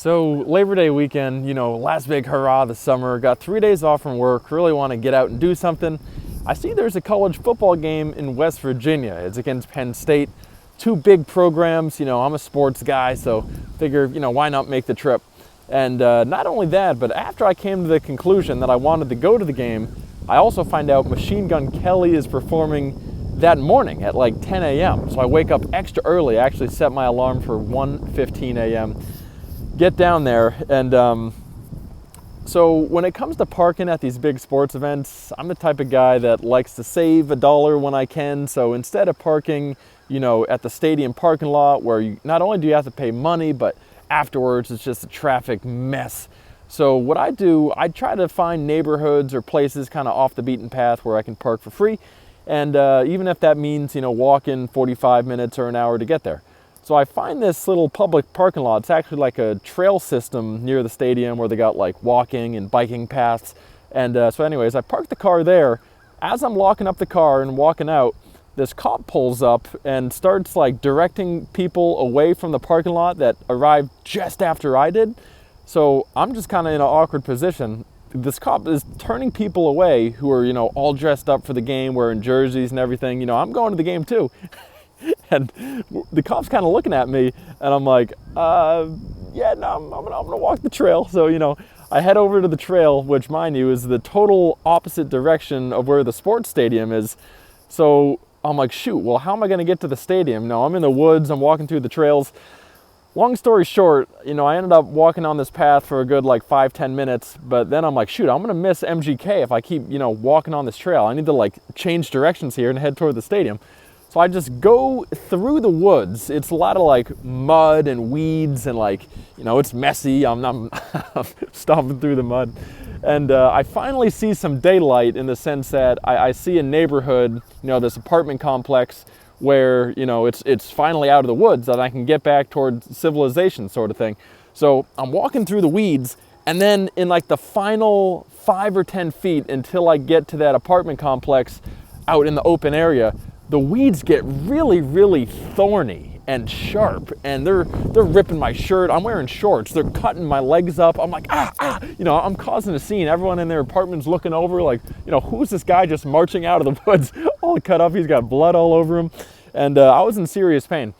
So Labor Day weekend, last big hurrah of the summer, got 3 days off from work, really want to get out and do something. I see there's a college football game in West Virginia. It's against Penn State. Two big programs, I'm a sports guy, so figure, why not make the trip? And not only that, but after I came to the conclusion that I wanted to go to the game, I also find out Machine Gun Kelly is performing that morning at like 10 a.m. So I wake up extra early. I actually set my alarm for 1:15 a.m. Get down there, and so when it comes to parking at these big sports events, I'm the type of guy that likes to save $1 when I can. So instead of parking, at the stadium parking lot where not only do you have to pay money, but afterwards it's just a traffic mess. So what I do, I try to find neighborhoods or places kind of off the beaten path where I can park for free. And even if that means, walking 45 minutes or an hour to get there. So I find this little public parking lot. It's actually like a trail system near the stadium where they got like walking and biking paths. And so anyways, I parked the car there. As I'm locking up the car and walking out, this cop pulls up and starts like directing people away from the parking lot that arrived just after I did. So I'm just kind of in an awkward position. This cop is turning people away who are, all dressed up for the game, wearing jerseys and everything. I'm going to the game too. And the cop's kind of looking at me, and I'm like, yeah, no, I'm gonna walk the trail. So, I head over to the trail, which, mind you, is the total opposite direction of where the sports stadium is. So I'm like, shoot, well, how am I gonna get to the stadium? No, I'm in the woods, I'm walking through the trails. Long story short, I ended up walking on this path for a good like 5-10 minutes, but then I'm like, shoot, I'm gonna miss MGK if I keep, walking on this trail. I need to like change directions here and head toward the stadium. So I just go through the woods. It's a lot of like mud and weeds and like, it's messy. I'm stomping through the mud. And I finally see some daylight in the sense that I see a neighborhood, this apartment complex where, it's finally out of the woods and I can get back towards civilization sort of thing. So I'm walking through the weeds, and then in like the final 5 or 10 feet until I get to that apartment complex out in the open area, the weeds get really, really thorny and sharp, and they're ripping my shirt. I'm wearing shorts. They're cutting my legs up. I'm like, I'm causing a scene. Everyone in their apartment's looking over like, who's this guy just marching out of the woods all cut up? He's got blood all over him. And I was in serious pain.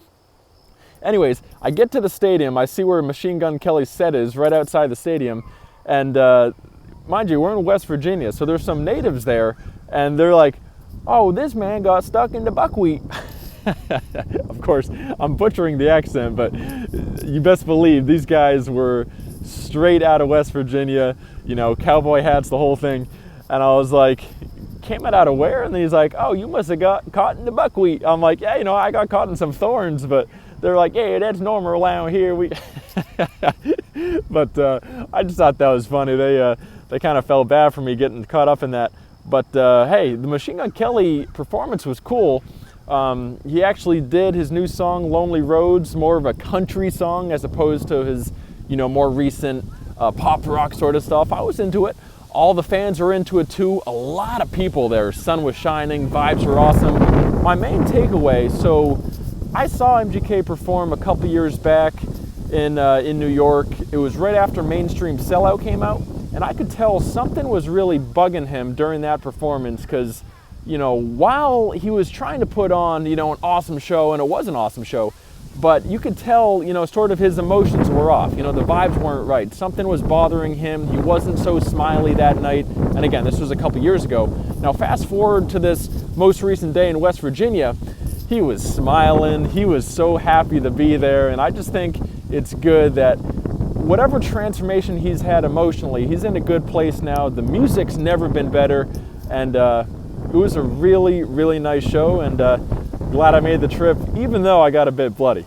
Anyways, I get to the stadium. I see where Machine Gun Kelly's set is right outside the stadium. And mind you, we're in West Virginia, so there's some natives there, and they're like, oh, this man got stuck in the buckwheat. Of course, I'm butchering the accent, but you best believe these guys were straight out of West Virginia, cowboy hats, the whole thing. And I was like, came out of where? And he's like, oh, you must have got caught in the buckwheat. I'm like, yeah, I got caught in some thorns, but they're like, yeah, that's normal around here. But I just thought that was funny. They kind of felt bad for me getting caught up in that. But hey, the Machine Gun Kelly performance was cool. He actually did his new song, Lonely Roads, more of a country song as opposed to his, more recent pop rock sort of stuff. I was into it. All the fans were into it too. A lot of people there. Sun was shining, vibes were awesome. My main takeaway, so I saw MGK perform a couple years back in New York. It was right after Mainstream Sellout came out. And I could tell something was really bugging him during that performance because, while he was trying to put on, an awesome show, and it was an awesome show, but you could tell, sort of his emotions were off. The vibes weren't right. Something was bothering him. He wasn't so smiley that night. And again, this was a couple years ago. Now, fast forward to this most recent day in West Virginia, he was smiling. He was so happy to be there. And I just think it's good that whatever transformation he's had emotionally, he's in a good place now. The music's never been better, and it was a really, really nice show, and glad I made the trip, even though I got a bit bloody.